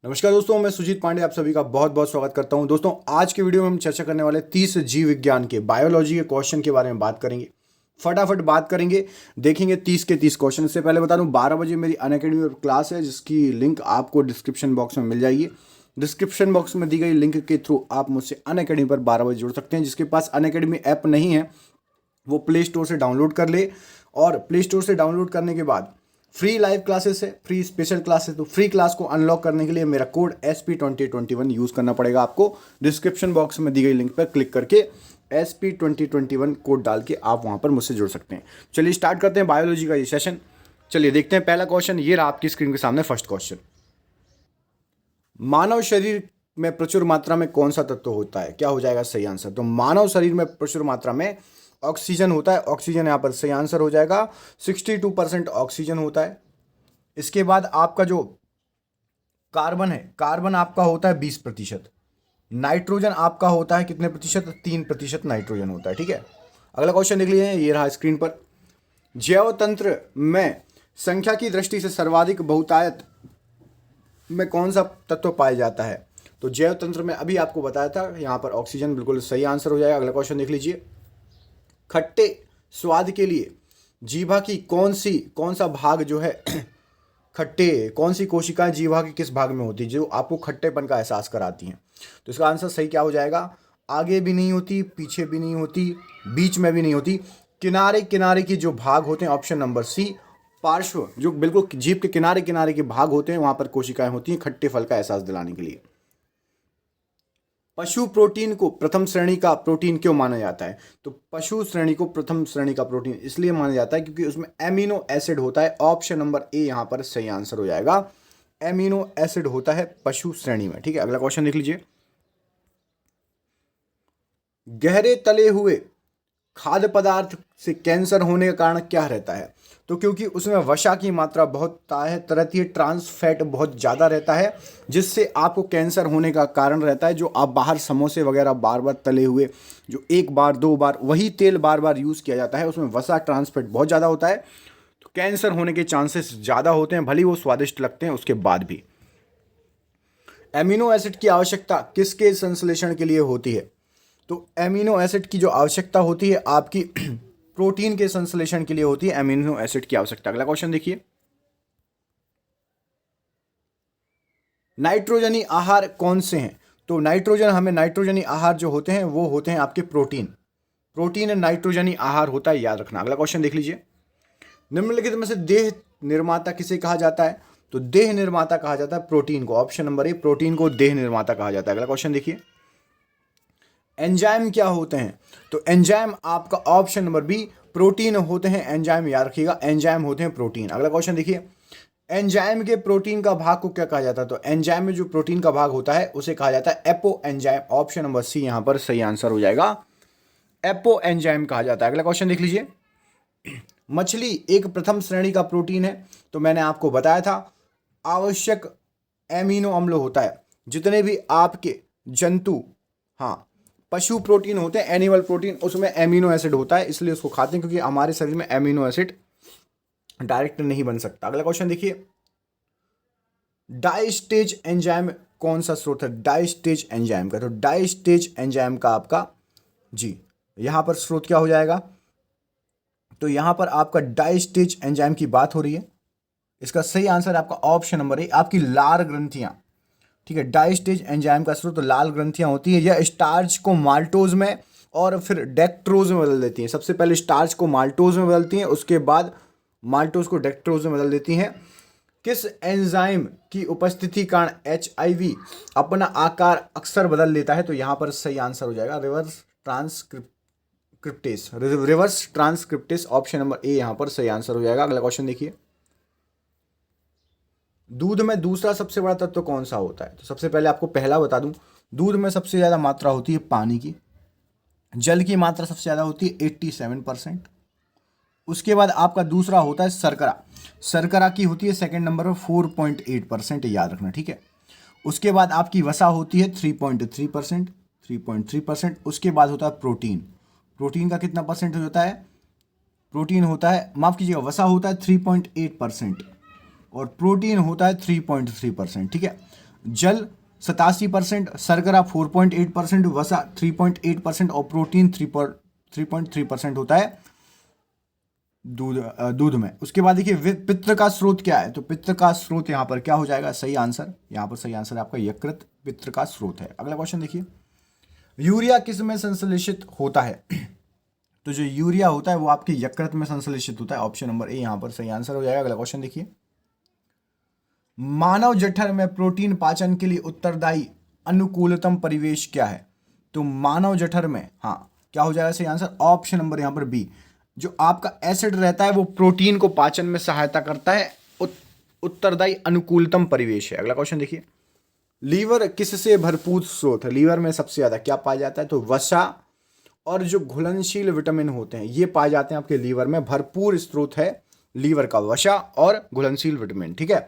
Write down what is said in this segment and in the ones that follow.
नमस्कार दोस्तों, मैं सुजीत पांडे आप सभी का बहुत बहुत स्वागत करता हूं। दोस्तों, आज के वीडियो में हम चर्चा करने वाले 30 जीव विज्ञान के बायोलॉजी के क्वेश्चन के बारे में बात करेंगे। फटाफट बात करेंगे, देखेंगे 30 के 30 क्वेश्चन। इससे पहले बता दूं 12 बजे मेरी अनअकैडमी पर क्लास है, जिसकी लिंक आपको डिस्क्रिप्शन बॉक्स में मिल जाएगी। डिस्क्रिप्शन बॉक्स में दी गई लिंक के थ्रू आप मुझसे अनअकैडमी पर 12 बजे जुड़ सकते हैं। जिसके पास अनअकैडमी ऐप नहीं है वो प्ले स्टोर से डाउनलोड कर ले, और प्ले स्टोर से डाउनलोड करने के बाद फ्री लाइव क्लासेस है, फ्री स्पेशल क्लासेस। तो फ्री क्लास को अनलॉक करने के लिए मेरा कोड SP2021 यूज़ करना पड़ेगा आपको। डिस्क्रिप्शन बॉक्स में दी गई लिंक पर क्लिक करके SP2021 कोड डाल के आप वहाँ पर मुझसे जुड़ सकते हैं। चलिए स्टार्ट करते हैं बायोलॉजी का ये सेशन। चलिए देखते हैं पहला क्वेश्चन। ये रहा आपकी स्क्रीन के सामने फर्स्ट क्वेश्चन। मानव शरीर में प्रचुर मात्रा में कौन सा तत्व होता है? क्या हो जाएगा सही आंसर? तो मानव शरीर में प्रचुर मात्रा में ऑक्सीजन होता है। ऑक्सीजन यहाँ पर सही आंसर हो जाएगा। 62% ऑक्सीजन होता है। इसके बाद आपका जो कार्बन है, कार्बन आपका होता है 20%। नाइट्रोजन आपका होता है कितने प्रतिशत? 3% नाइट्रोजन होता है। ठीक है, अगला क्वेश्चन देख लीजिए, ये रहा स्क्रीन पर। जैव तंत्र में संख्या की दृष्टि से सर्वाधिक बहुतायत में कौन सा तत्व पाया जाता है? तो जैव तंत्र में अभी आपको बताया था, यहाँ पर ऑक्सीजन बिल्कुल सही आंसर हो जाएगा। अगला क्वेश्चन देख लीजिए। खट्टे स्वाद के लिए जीभा की कौन सा भाग जो है खट्टे, कौन सी कोशिकाएं जीभा के किस भाग में होती है जो आपको खट्टेपन का एहसास कराती हैं? तो इसका आंसर सही क्या हो जाएगा? आगे भी नहीं होती, पीछे भी नहीं होती, बीच में भी नहीं होती, किनारे किनारे की जो भाग होते हैं, ऑप्शन नंबर सी। पार्श्व, जो बिल्कुल जीभ के किनारे किनारे के भाग होते हैं, वहां पर कोशिकाएं होती हैं खट्टे फल का एहसास दिलाने के लिए। पशु प्रोटीन को प्रथम श्रेणी का प्रोटीन क्यों माना जाता है? तो पशु श्रेणी को प्रथम श्रेणी का प्रोटीन इसलिए माना जाता है क्योंकि उसमें एमिनो एसिड होता है। ऑप्शन नंबर ए यहाँ पर सही आंसर हो जाएगा। एमिनो एसिड होता है पशु श्रेणी में। ठीक है, अगला क्वेश्चन देख लीजिए। गहरे तले हुए खाद्य पदार्थ से कैंसर होने का कारण क्या रहता है? तो क्योंकि उसमें वसा की मात्रा बहुत रहती है, ट्रांस फैट बहुत ज़्यादा रहता है, जिससे आपको कैंसर होने का कारण रहता है। जो आप बाहर समोसे वगैरह बार बार तले हुए, जो एक बार दो बार वही तेल बार बार यूज़ किया जाता है, उसमें वसा ट्रांस फैट बहुत ज़्यादा होता है, तो कैंसर होने के चांसेस ज़्यादा होते हैं, भले ही वो स्वादिष्ट लगते हैं उसके बाद भी। एमिनो एसिड की आवश्यकता किसके संश्लेषण के लिए होती है? तो एमिनो एसिड की जो आवश्यकता होती है आपकी प्रोटीन के संश्लेषण के लिए होती है एमिनो एसिड की आवश्यकता। अगला क्वेश्चन देखिए। नाइट्रोजनी आहार कौन से हैं? तो नाइट्रोजनी आहार जो होते हैं वो होते हैं आपके प्रोटीन नाइट्रोजनी आहार होता है, याद रखना। अगला क्वेश्चन देख लीजिए। निम्नलिखित में से देह निर्माता किसे कहा जाता है? तो देह निर्माता कहा जाता है प्रोटीन को। ऑप्शन नंबर ए, प्रोटीन को देह निर्माता कहा जाता है। अगला क्वेश्चन देखिए। एंजाइम क्या होते हैं? तो एंजाइम आपका ऑप्शन नंबर बी, प्रोटीन होते हैं एंजाइम, याद रखिएगा, एंजाइम होते हैं प्रोटीन। अगला क्वेश्चन देखिए। एंजाइम के प्रोटीन का भाग को क्या कहा जाता है? तो एंजाइम में जो प्रोटीन का भाग होता है उसे कहा जाता है apoenzyme. Option number C यहां पर सही आंसर हो जाएगा, एपो एंजाइम कहा जाता है। अगला क्वेश्चन देख लीजिए। मछली एक प्रथम श्रेणी का प्रोटीन है, तो मैंने आपको बताया था आवश्यक एमिनो अम्ल होता है जितने भी आपके जंतु, हाँ, पशु प्रोटीन होते हैं, एनिमल प्रोटीन, उसमें एमिनो एसिड होता है, इसलिए उसको खाते हैं, क्योंकि हमारे शरीर में एमिनो एसिड डायरेक्ट नहीं बन सकता। अगला क्वेश्चन देखिए। डाइस्टेज एंजाइम कौन सा स्रोत है डाइस्टेज एंजाइम का? तो डाइस्टेज एंजाइम का आपका जी यहां पर स्रोत क्या हो जाएगा? तो यहां पर आपका डाइस्टेज एंजाइम की बात हो रही है। इसका सही आंसर आपका ऑप्शन नंबर ए, आपकी लाल ग्रंथियां। ठीक है, डाइस्टेज एंजाइम का स्रोत लाल ग्रंथियां होती है। यह स्टार्च को माल्टोज में और फिर डेक्ट्रोज में बदल देती हैं। सबसे पहले स्टार्च को माल्टोज में बदलती हैं, उसके बाद माल्टोज को डेक्ट्रोज में बदल देती हैं। किस एंजाइम की उपस्थिति कारण HIV अपना आकार अक्सर बदल लेता है? तो यहां पर सही आंसर हो जाएगा reverse transcriptase. Option number A यहां पर सही आंसर हो जाएगा। अगला क्वेश्चन देखिए। दूध में दूसरा सबसे बड़ा तत्व कौन सा होता है? तो सबसे पहले आपको पहला बता दूं, दूध में सबसे ज़्यादा मात्रा होती है पानी की। जल की मात्रा सबसे ज़्यादा होती है 87%। उसके बाद आपका दूसरा होता है शर्करा। शर्करा की होती है सेकंड नंबर पर 4.8%, याद रखना। ठीक है, उसके बाद आपकी वसा होती है 3.3%। उसके बाद होता है प्रोटीन। प्रोटीन का कितना परसेंट होता है? प्रोटीन होता है, माफ़ कीजिएगा, वसा होता है 3.8% और प्रोटीन होता है 3.3%। ठीक है, जल 87%, शर्करा 4.8%, वसा 3.8% और प्रोटीन 3.3% होता है दूध में। उसके बाद देखिए पित्त का स्रोत क्या है, तो पित्त का स्रोत यहाँ पर क्या हो जाएगा, सही आंसर, यहाँ पर सही आंसर है आपका यकृत पित्त का स्रोत है। अगला क्वेश्चन देखिए, यूरिया किस में संश्लेषित होता है, तो जो यूरिया होता है वो आपके यकृत में संश्लेषित होता है। ऑप्शन नंबर ए यहाँ पर सही आंसर हो जाएगा। अगला क्वेश्चन देखिए, मानव जठर में प्रोटीन पाचन के लिए उत्तरदायी अनुकूलतम परिवेश क्या है, तो मानव जठर में, हाँ क्या हो जाएगा सही आंसर, ऑप्शन नंबर यहाँ पर बी, जो आपका एसिड रहता है वो प्रोटीन को पाचन में सहायता करता है, उत्तरदायी अनुकूलतम परिवेश है। अगला क्वेश्चन देखिए, लीवर किससे भरपूर स्रोत है, लीवर में सबसे ज्यादा क्या पाया जाता है, तो वसा और जो घुलनशील विटामिन होते हैं ये पाए जाते हैं आपके लीवर में, भरपूर स्रोत है लीवर का वसा और घुलनशील विटामिन, ठीक है।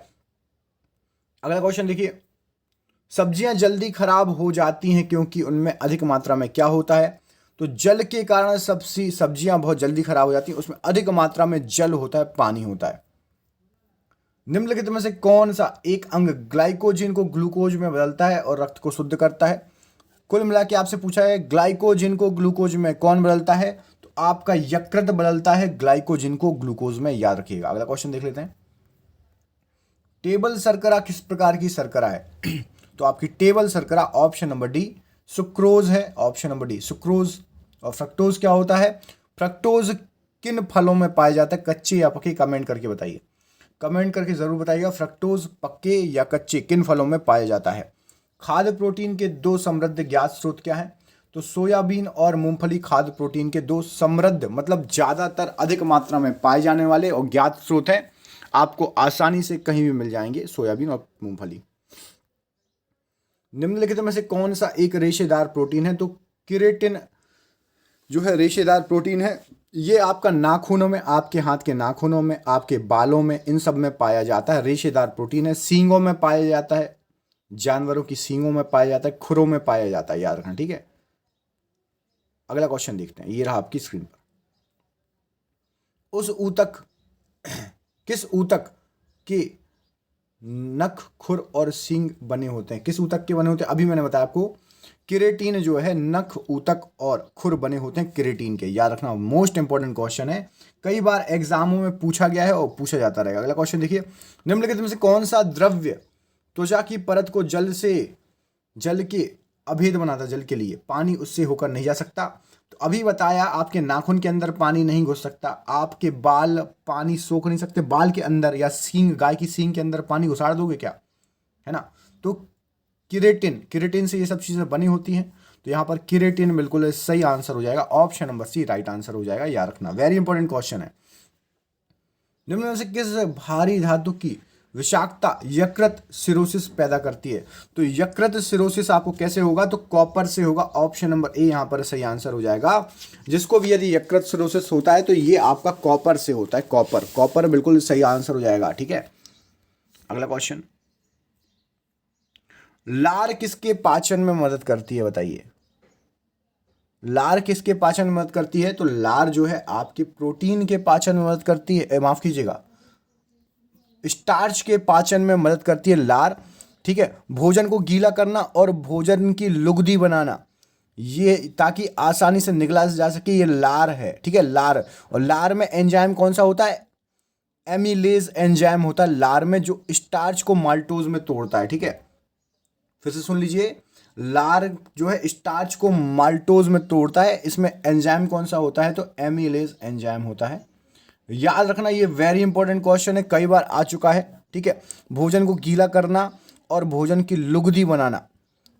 अगला क्वेश्चन देखिए, सब्जियां जल्दी खराब हो जाती हैं क्योंकि उनमें अधिक मात्रा में क्या होता है, तो जल के कारण सब्जियां बहुत जल्दी खराब हो जाती हैं, उसमें अधिक मात्रा में जल होता है, पानी होता है। निम्नलिखित में से कौन सा एक अंग ग्लाइकोजन को ग्लूकोज में बदलता है और रक्त को शुद्ध करता है, कुल मिला के आपसे पूछा है ग्लाइकोजन को ग्लूकोज में कौन बदलता है, तो आपका यकृत बदलता है ग्लाइकोजन को ग्लूकोज में, याद रखिएगा। अगला क्वेश्चन देख लेते हैं, टेबल शर्करा किस प्रकार की शर्करा है, तो आपकी टेबल शर्करा ऑप्शन नंबर डी सुक्रोज है, ऑप्शन नंबर डी सुक्रोज। और फ्रक्टोज क्या होता है, फ्रक्टोज किन फलों में पाया जाता है, कच्चे या पके, कमेंट करके बताइए, कमेंट करके जरूर बताइएगा फ्रक्टोज पक्के या कच्चे किन फलों में पाया जाता है। खाद्य प्रोटीन के दो समृद्ध ज्ञात स्रोत क्या है, तो सोयाबीन और मूंगफली खाद्य प्रोटीन के दो समृद्ध मतलब ज्यादातर अधिक मात्रा में पाए जाने वाले और ज्ञात स्रोत हैं, आपको आसानी से कहीं भी मिल जाएंगे सोयाबीन और मूंगफली। निम्नलिखित में से कौन सा एक रेशेदार प्रोटीन है, तो केराटिन जो है रेशेदार प्रोटीन है, ये आपका नाखूनों में, आपके हाथ के नाखूनों में, आपके बालों में, इन सब में पाया जाता है, रेशेदार प्रोटीन है। सींगों में पाया जाता है, जानवरों की सींगों में पाया जाता है, खुरों में पाया जाता है, याद रखना, ठीक है। अगला क्वेश्चन देखते हैं, ये रहा आपकी स्क्रीन पर, उस ऊतक किस ऊतक के नख, खुर और सींग बने होते हैं, किस ऊतक के बने होते हैं, अभी मैंने बताया आपको केराटिन जो है नख, ऊतक और खुर बने होते हैं केराटिन के, याद रखना, मोस्ट इंपॉर्टेंट क्वेश्चन है, कई बार एग्जामों में पूछा गया है और पूछा जाता रहेगा। अगला क्वेश्चन देखिए, निम्नलिखित में से कौन सा द्रव्य त्वचा की परत को जल के अभेद बनाता, जल के लिए पानी उससे होकर नहीं जा सकता, तो अभी बताया आपके नाखून के अंदर पानी नहीं घुस सकता, आपके बाल पानी सोख नहीं सकते बाल के अंदर, या सींग, गाय की सींग के अंदर पानी घुसाड़ दोगे क्या, है ना, तो केराटिन से ये सब चीजें बनी होती हैं, तो यहाँ पर केराटिन बिल्कुल सही आंसर हो जाएगा, option number C right answer हो जाएगा, याद रखना, वेरी इंपॉर्टेंट क्वेश्चन है। निम्न में से किस भारी धातु की विषाक्तता यकृत सिरोसिस पैदा करती है, तो यकृत सिरोसिस आपको कैसे होगा, तो कॉपर से होगा, ऑप्शन नंबर ए यहाँ पर सही आंसर हो जाएगा। जिसको भी यदि यकृत सिरोसिस होता है तो ये आपका कॉपर से होता है, कॉपर बिल्कुल सही आंसर हो जाएगा, ठीक है। अगला क्वेश्चन, लार किसके पाचन में मदद करती है, बताइए, लार किसके पाचन में मदद करती है, तो लार जो है आपके प्रोटीन के पाचन में मदद करती है, माफ कीजिएगा स्टार्च के पाचन में मदद करती है लार, ठीक है। भोजन को गीला करना और भोजन की लुगदी बनाना, ये ताकि आसानी से निगला जा सके, ये लार है, ठीक है, लार। और लार में एंजाइम कौन सा होता है, एमिलेज एंजाइम होता है लार में, जो स्टार्च को माल्टोज में तोड़ता है, ठीक है। फिर से सुन लीजिए, लार जो है स्टार्च को माल्टोज में तोड़ता है, इसमें एंजाइम कौन सा होता है, तो एमिलेज एंजाइम होता है, याद रखना, ये वेरी इंपॉर्टेंट क्वेश्चन है, कई बार आ चुका है, ठीक है। भोजन को गीला करना और भोजन की लुगदी बनाना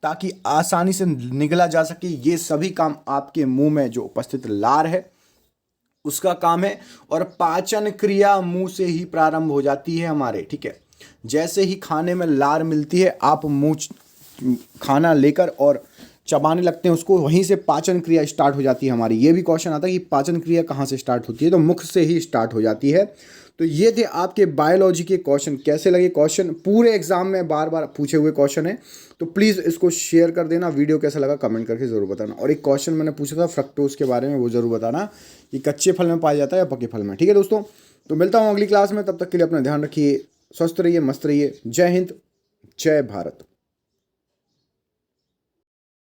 ताकि आसानी से निगला जा सके, ये सभी काम आपके मुंह में जो उपस्थित लार है उसका काम है। और पाचन क्रिया मुंह से ही प्रारंभ हो जाती है हमारे, ठीक है। जैसे ही खाने में लार मिलती है, आप मुंह खाना लेकर और चबाने लगते हैं उसको, वहीं से पाचन क्रिया स्टार्ट हो जाती है हमारी। ये भी क्वेश्चन आता है कि पाचन क्रिया कहाँ से स्टार्ट होती है, तो मुख से ही स्टार्ट हो जाती है। तो ये थे आपके बायोलॉजी के क्वेश्चन। कैसे लगे क्वेश्चन, पूरे एग्जाम में बार बार पूछे हुए क्वेश्चन है, तो प्लीज़ इसको शेयर कर देना। वीडियो कैसा लगा कमेंट करके ज़रूर बताना। और एक क्वेश्चन मैंने पूछा था फ्रक्टोज के बारे में, वो ज़रूर बताना कि कच्चे फल में पाया जाता है या पके फल में, ठीक है दोस्तों। तो मिलता हूँ अगली क्लास में, तब तक के लिए अपना ध्यान रखिए, स्वस्थ रहिए, मस्त रहिए। जय हिंद, जय भारत।